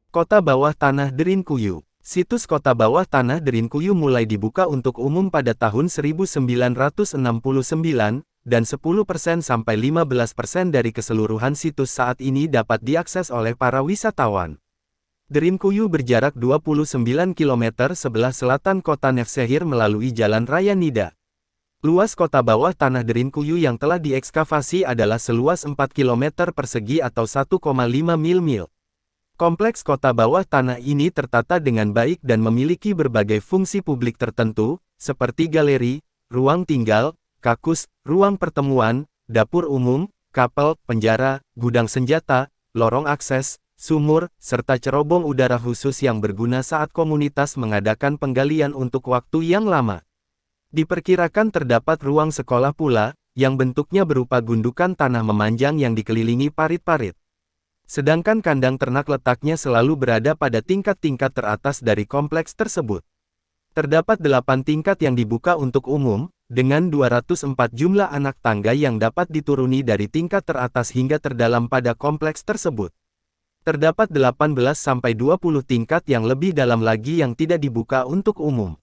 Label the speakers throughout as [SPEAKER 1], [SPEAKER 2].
[SPEAKER 1] Kota bawah tanah Derinkuyu. Situs kota bawah tanah Derinkuyu mulai dibuka untuk umum pada tahun 1969, dan 10% sampai 15% dari keseluruhan situs saat ini dapat diakses oleh para wisatawan. Derinkuyu berjarak 29 km sebelah selatan kota Nevşehir melalui Jalan Raya Nida. Luas kota bawah tanah Derinkuyu yang telah diekskavasi adalah seluas 4 km persegi atau 1,5 mil. Kompleks kota bawah tanah ini tertata dengan baik dan memiliki berbagai fungsi publik tertentu, seperti galeri, ruang tinggal, kakus, ruang pertemuan, dapur umum, kapel, penjara, gudang senjata, lorong akses, sumur, serta cerobong udara khusus yang berguna saat komunitas mengadakan penggalian untuk waktu yang lama. Diperkirakan terdapat ruang sekolah pula, yang bentuknya berupa gundukan tanah memanjang yang dikelilingi parit-parit. Sedangkan kandang ternak letaknya selalu berada pada tingkat-tingkat teratas dari kompleks tersebut. Terdapat 8 tingkat yang dibuka untuk umum, dengan 204 jumlah anak tangga yang dapat dituruni dari tingkat teratas hingga terdalam pada kompleks tersebut. Terdapat 18-20 tingkat yang lebih dalam lagi yang tidak dibuka untuk umum.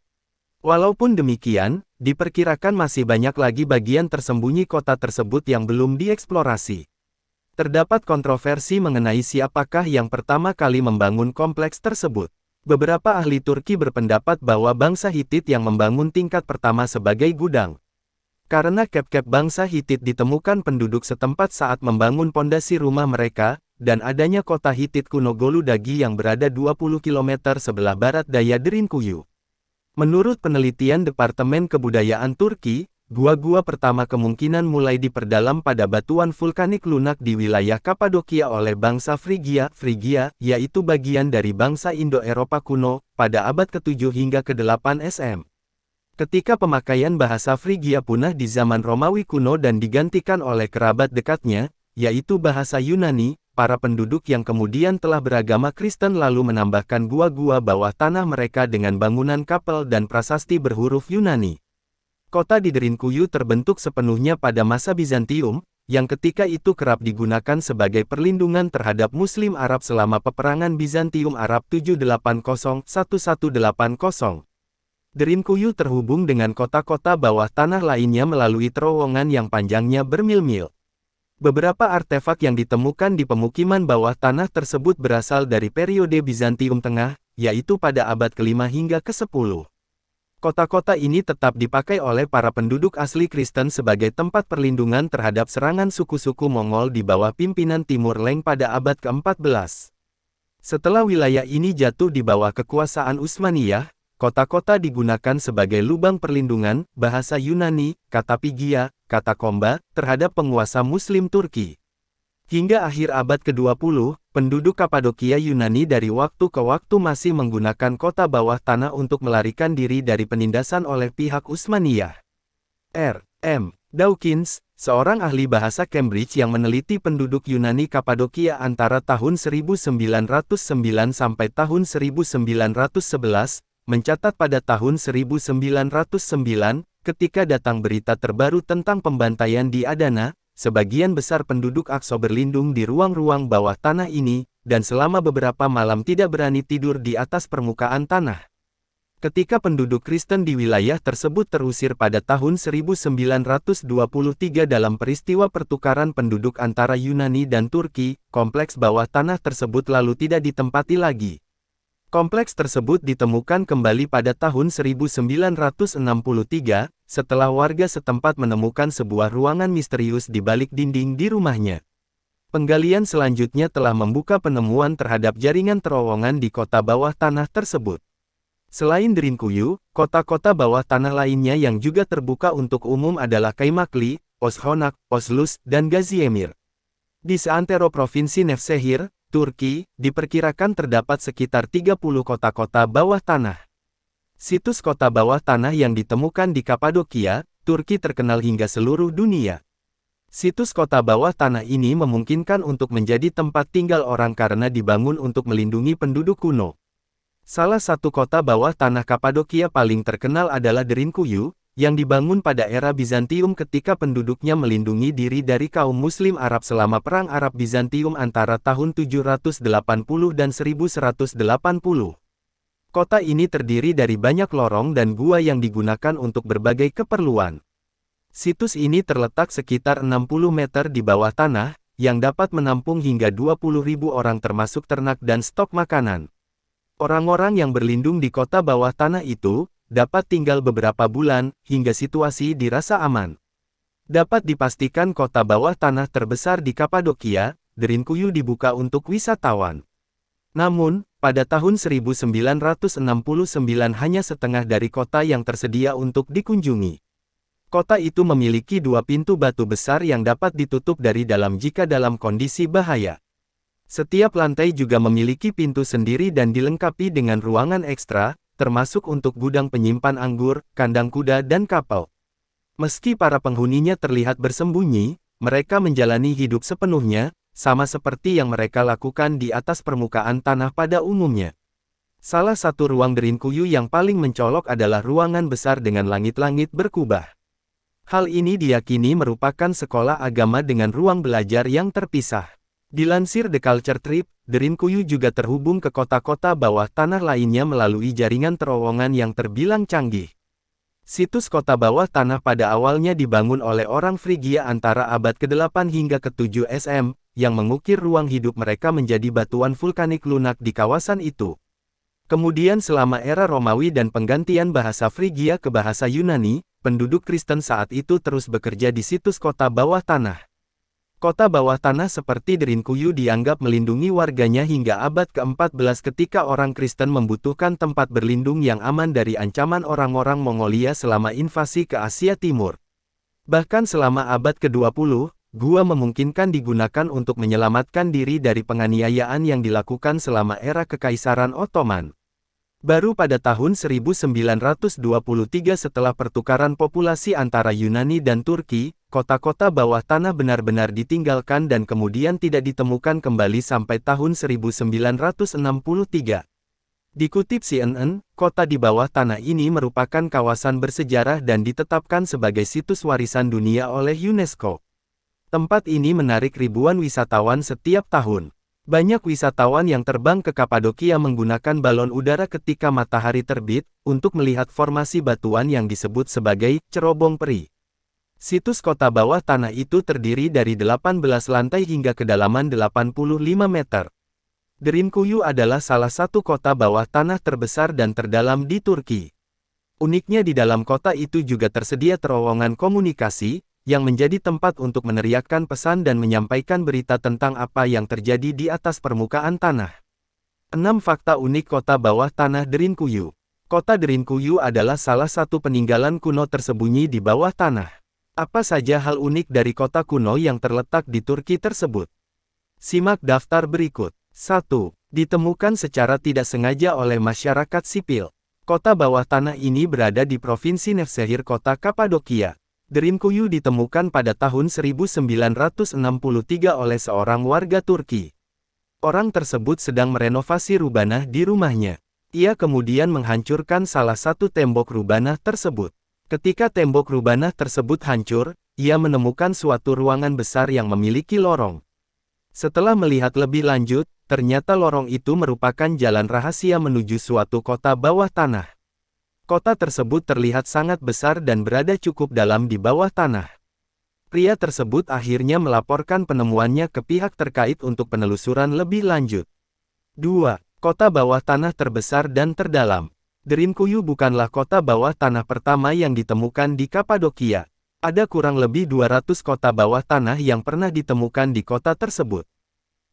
[SPEAKER 1] Walaupun demikian, diperkirakan masih banyak lagi bagian tersembunyi kota tersebut yang belum dieksplorasi. Terdapat kontroversi mengenai siapakah yang pertama kali membangun kompleks tersebut. Beberapa ahli Turki berpendapat bahwa bangsa Hitit yang membangun tingkat pertama sebagai gudang. Karena kep-kep bangsa Hitit ditemukan penduduk setempat saat membangun pondasi rumah mereka, dan adanya kota Hitit kuno Goludagi yang berada 20 km sebelah barat daya Derinkuyu. Menurut penelitian Departemen Kebudayaan Turki, gua-gua pertama kemungkinan mulai diperdalam pada batuan vulkanik lunak di wilayah Kapadokia oleh bangsa Frigia, yaitu bagian dari bangsa Indo-Eropa kuno, pada abad ke-7 hingga ke-8 SM. Ketika pemakaian bahasa Frigia punah di zaman Romawi kuno dan digantikan oleh kerabat dekatnya, yaitu bahasa Yunani, para penduduk yang kemudian telah beragama Kristen lalu menambahkan gua-gua bawah tanah mereka dengan bangunan kapel dan prasasti berhuruf Yunani. Kota di Derinkuyu terbentuk sepenuhnya pada masa Bizantium, yang ketika itu kerap digunakan sebagai perlindungan terhadap Muslim Arab selama peperangan Bizantium Arab 780-1180. Derinkuyu terhubung dengan kota-kota bawah tanah lainnya melalui terowongan yang panjangnya bermil-mil. Beberapa artefak yang ditemukan di pemukiman bawah tanah tersebut berasal dari periode Bizantium Tengah, yaitu pada abad ke-5 hingga ke-10. Kota-kota ini tetap dipakai oleh para penduduk asli Kristen sebagai tempat perlindungan terhadap serangan suku-suku Mongol di bawah pimpinan Timur Leng pada abad ke-14. Setelah wilayah ini jatuh di bawah kekuasaan Utsmaniyah, kota-kota digunakan sebagai lubang perlindungan, bahasa Yunani, katapigia, katakomba, terhadap penguasa Muslim Turki. Hingga akhir abad ke-20, penduduk Kapadokia Yunani dari waktu ke waktu masih menggunakan kota bawah tanah untuk melarikan diri dari penindasan oleh pihak Utsmaniyah. R. M. Dawkins, seorang ahli bahasa Cambridge yang meneliti penduduk Yunani Kapadokia antara tahun 1909 sampai tahun 1911, mencatat pada tahun 1909, ketika datang berita terbaru tentang pembantaian di Adana, sebagian besar penduduk Akso berlindung di ruang-ruang bawah tanah ini, dan selama beberapa malam tidak berani tidur di atas permukaan tanah. Ketika penduduk Kristen di wilayah tersebut terusir pada tahun 1923 dalam peristiwa pertukaran penduduk antara Yunani dan Turki, kompleks bawah tanah tersebut lalu tidak ditempati lagi. Kompleks tersebut ditemukan kembali pada tahun 1963, setelah warga setempat menemukan sebuah ruangan misterius di balik dinding di rumahnya. Penggalian selanjutnya telah membuka penemuan terhadap jaringan terowongan di kota bawah tanah tersebut. Selain Derinkuyu, kota-kota bawah tanah lainnya yang juga terbuka untuk umum adalah Kaymakli, Oshonak, Oslus, dan Gaziemir. Di seantero provinsi Nevşehir, Turki, diperkirakan terdapat sekitar 30 kota-kota bawah tanah. Situs kota bawah tanah yang ditemukan di Kapadokia, Turki terkenal hingga seluruh dunia. Situs kota bawah tanah ini memungkinkan untuk menjadi tempat tinggal orang karena dibangun untuk melindungi penduduk kuno. Salah satu kota bawah tanah Kapadokia paling terkenal adalah Derinkuyu, yang dibangun pada era Bizantium ketika penduduknya melindungi diri dari kaum Muslim Arab selama Perang Arab Bizantium antara tahun 780 dan 1180. Kota ini terdiri dari banyak lorong dan gua yang digunakan untuk berbagai keperluan. Situs ini terletak sekitar 60 meter di bawah tanah, yang dapat menampung hingga 20.000 orang termasuk ternak dan stok makanan. Orang-orang yang berlindung di kota bawah tanah itu, dapat tinggal beberapa bulan, hingga situasi dirasa aman. Dapat dipastikan kota bawah tanah terbesar di Kapadokia, Derinkuyu dibuka untuk wisatawan. Namun, pada tahun 1969 hanya setengah dari kota yang tersedia untuk dikunjungi. Kota itu memiliki 2 pintu batu besar yang dapat ditutup dari dalam jika dalam kondisi bahaya. Setiap lantai juga memiliki pintu sendiri dan dilengkapi dengan ruangan ekstra, termasuk untuk gudang penyimpan anggur, kandang kuda dan kapal. Meski para penghuninya terlihat bersembunyi, mereka menjalani hidup sepenuhnya, sama seperti yang mereka lakukan di atas permukaan tanah pada umumnya. Salah satu ruang Derinkuyu yang paling mencolok adalah ruangan besar dengan langit-langit berkubah. Hal ini diyakini merupakan sekolah agama dengan ruang belajar yang terpisah. Dilansir The Culture Trip, Derinkuyu juga terhubung ke kota-kota bawah tanah lainnya melalui jaringan terowongan yang terbilang canggih. Situs kota bawah tanah pada awalnya dibangun oleh orang Frigia antara abad ke-8 hingga ke-7 SM, yang mengukir ruang hidup mereka menjadi batuan vulkanik lunak di kawasan itu. Kemudian selama era Romawi dan penggantian bahasa Frigia ke bahasa Yunani, penduduk Kristen saat itu terus bekerja di situs kota bawah tanah. Kota bawah tanah seperti Derinkuyu dianggap melindungi warganya hingga abad ke-14 ketika orang Kristen membutuhkan tempat berlindung yang aman dari ancaman orang-orang Mongolia selama invasi ke Asia Timur. Bahkan selama abad ke-20, gua memungkinkan digunakan untuk menyelamatkan diri dari penganiayaan yang dilakukan selama era Kekaisaran Ottoman. Baru pada tahun 1923 setelah pertukaran populasi antara Yunani dan Turki, kota-kota bawah tanah benar-benar ditinggalkan dan kemudian tidak ditemukan kembali sampai tahun 1963. Dikutip CNN, kota di bawah tanah ini merupakan kawasan bersejarah dan ditetapkan sebagai situs warisan dunia oleh UNESCO. Tempat ini menarik ribuan wisatawan setiap tahun. Banyak wisatawan yang terbang ke Kapadokia menggunakan balon udara ketika matahari terbit, untuk melihat formasi batuan yang disebut sebagai cerobong peri. Situs kota bawah tanah itu terdiri dari 18 lantai hingga kedalaman 85 meter. Derinkuyu adalah salah satu kota bawah tanah terbesar dan terdalam di Turki. Uniknya di dalam kota itu juga tersedia terowongan komunikasi, yang menjadi tempat untuk meneriakkan pesan dan menyampaikan berita tentang apa yang terjadi di atas permukaan tanah. 6 fakta unik kota bawah tanah Derinkuyu. Kota Derinkuyu adalah salah satu peninggalan kuno tersembunyi di bawah tanah. Apa saja hal unik dari kota kuno yang terletak di Turki tersebut? Simak daftar berikut. 1. Ditemukan secara tidak sengaja oleh masyarakat sipil. Kota bawah tanah ini berada di Provinsi Nevşehir Kota Kapadokia. Derinkuyu ditemukan pada tahun 1963 oleh seorang warga Turki. Orang tersebut sedang merenovasi rubanah di rumahnya. Ia kemudian menghancurkan salah satu tembok rubanah tersebut. Ketika tembok rubanah tersebut hancur, ia menemukan suatu ruangan besar yang memiliki lorong. Setelah melihat lebih lanjut, ternyata lorong itu merupakan jalan rahasia menuju suatu kota bawah tanah. Kota tersebut terlihat sangat besar dan berada cukup dalam di bawah tanah. Pria tersebut akhirnya melaporkan penemuannya ke pihak terkait untuk penelusuran lebih lanjut. 2. Kota bawah tanah terbesar dan terdalam. Derinkuyu bukanlah kota bawah tanah pertama yang ditemukan di Kapadokia. Ada kurang lebih 200 kota bawah tanah yang pernah ditemukan di kota tersebut.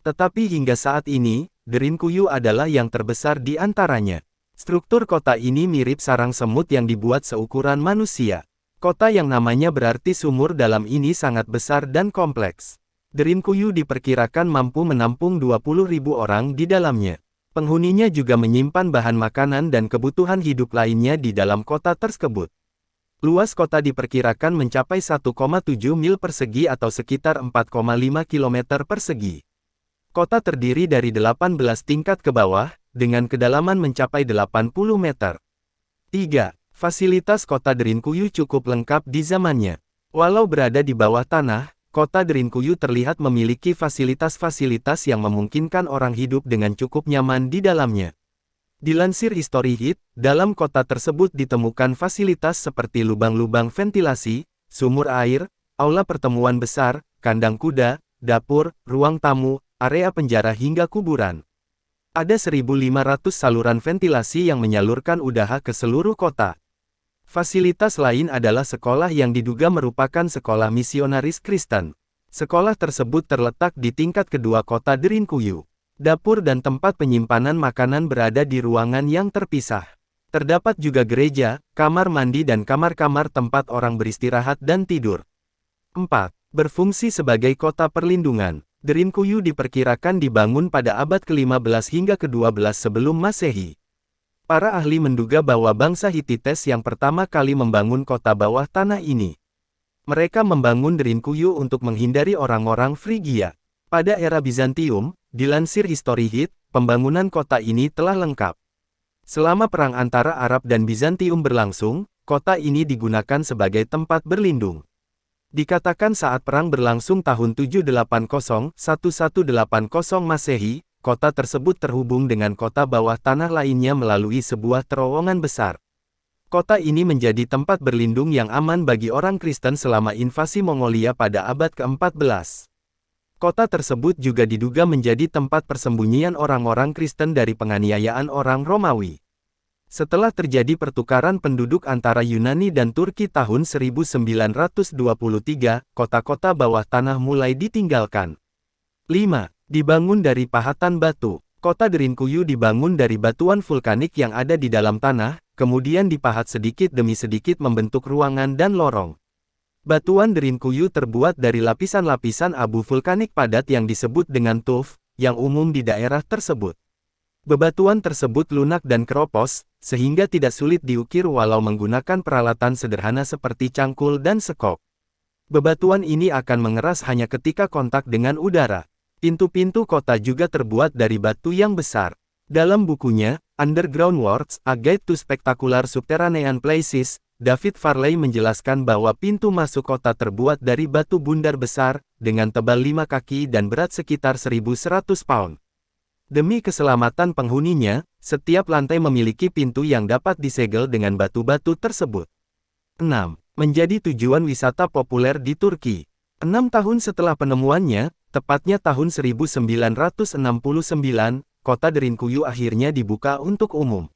[SPEAKER 1] Tetapi hingga saat ini, Derinkuyu adalah yang terbesar di antaranya. Struktur kota ini mirip sarang semut yang dibuat seukuran manusia. Kota yang namanya berarti sumur dalam ini sangat besar dan kompleks. Derinkuyu diperkirakan mampu menampung 20.000 orang di dalamnya. Penghuninya juga menyimpan bahan makanan dan kebutuhan hidup lainnya di dalam kota tersebut. Luas kota diperkirakan mencapai 1,7 mil persegi atau sekitar 4,5 km persegi. Kota terdiri dari 18 tingkat ke bawah, dengan kedalaman mencapai 80 meter. 3. Fasilitas kota Derinkuyu cukup lengkap di zamannya. Walau berada di bawah tanah, kota Derinkuyu terlihat memiliki fasilitas-fasilitas yang memungkinkan orang hidup dengan cukup nyaman di dalamnya. Dilansir History Hit, dalam kota tersebut ditemukan fasilitas seperti lubang-lubang ventilasi, sumur air, aula pertemuan besar, kandang kuda, dapur, ruang tamu, area penjara hingga kuburan. Ada 1.500 saluran ventilasi yang menyalurkan udara ke seluruh kota. Fasilitas lain adalah sekolah yang diduga merupakan sekolah misionaris Kristen. Sekolah tersebut terletak di tingkat kedua kota Derinkuyu. Dapur dan tempat penyimpanan makanan berada di ruangan yang terpisah. Terdapat juga gereja, kamar mandi dan kamar-kamar tempat orang beristirahat dan tidur. 4. Berfungsi sebagai kota perlindungan. Derinkuyu diperkirakan dibangun pada abad ke-15 hingga ke-12 sebelum Masehi. Para ahli menduga bahwa bangsa Hittites yang pertama kali membangun kota bawah tanah ini. Mereka membangun Derinkuyu untuk menghindari orang-orang Frigia. Pada era Bizantium, dilansir History Hit, pembangunan kota ini telah lengkap. Selama perang antara Arab dan Bizantium berlangsung, kota ini digunakan sebagai tempat berlindung. Dikatakan saat perang berlangsung tahun 780-1180 Masehi, kota tersebut terhubung dengan kota bawah tanah lainnya melalui sebuah terowongan besar. Kota ini menjadi tempat berlindung yang aman bagi orang Kristen selama invasi Mongolia pada abad ke-14. Kota tersebut juga diduga menjadi tempat persembunyian orang-orang Kristen dari penganiayaan orang Romawi. Setelah terjadi pertukaran penduduk antara Yunani dan Turki tahun 1923, kota-kota bawah tanah mulai ditinggalkan. 5. Dibangun dari pahatan batu. Kota Derinkuyu dibangun dari batuan vulkanik yang ada di dalam tanah, kemudian dipahat sedikit demi sedikit membentuk ruangan dan lorong. Batuan Derinkuyu terbuat dari lapisan-lapisan abu vulkanik padat yang disebut dengan tuff, yang umum di daerah tersebut. Bebatuan tersebut lunak dan keropos, sehingga tidak sulit diukir walau menggunakan peralatan sederhana seperti cangkul dan sekop. Bebatuan ini akan mengeras hanya ketika kontak dengan udara. Pintu-pintu kota juga terbuat dari batu yang besar. Dalam bukunya, Underground Worlds: A Guide to Spectacular Subterranean Places, David Farley menjelaskan bahwa pintu masuk kota terbuat dari batu bundar besar, dengan tebal 5 kaki dan berat sekitar 1.100 pound. Demi keselamatan penghuninya, setiap lantai memiliki pintu yang dapat disegel dengan batu-batu tersebut. 6. Menjadi tujuan wisata populer di Turki. 6 tahun setelah penemuannya, tepatnya tahun 1969, kota Derinkuyu akhirnya dibuka untuk umum.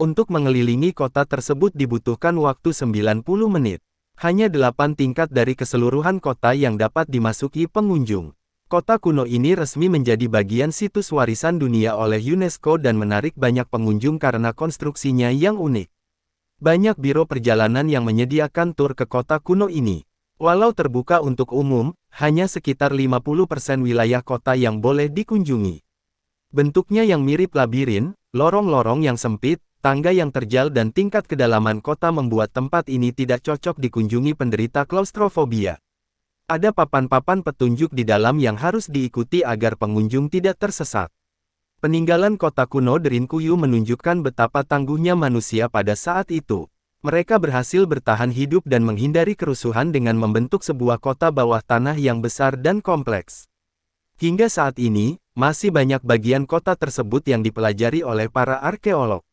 [SPEAKER 1] Untuk mengelilingi kota tersebut dibutuhkan waktu 90 menit. Hanya 8 tingkat dari keseluruhan kota yang dapat dimasuki pengunjung. Kota kuno ini resmi menjadi bagian situs warisan dunia oleh UNESCO dan menarik banyak pengunjung karena konstruksinya yang unik. Banyak biro perjalanan yang menyediakan tur ke kota kuno ini. Walau terbuka untuk umum, hanya sekitar 50% wilayah kota yang boleh dikunjungi. Bentuknya yang mirip labirin, lorong-lorong yang sempit, tangga yang terjal dan tingkat kedalaman kota membuat tempat ini tidak cocok dikunjungi penderita klaustrofobia. Ada papan-papan petunjuk di dalam yang harus diikuti agar pengunjung tidak tersesat. Peninggalan kota kuno Derinkuyu menunjukkan betapa tangguhnya manusia pada saat itu. Mereka berhasil bertahan hidup dan menghindari kerusuhan dengan membentuk sebuah kota bawah tanah yang besar dan kompleks. Hingga saat ini, masih banyak bagian kota tersebut yang dipelajari oleh para arkeolog.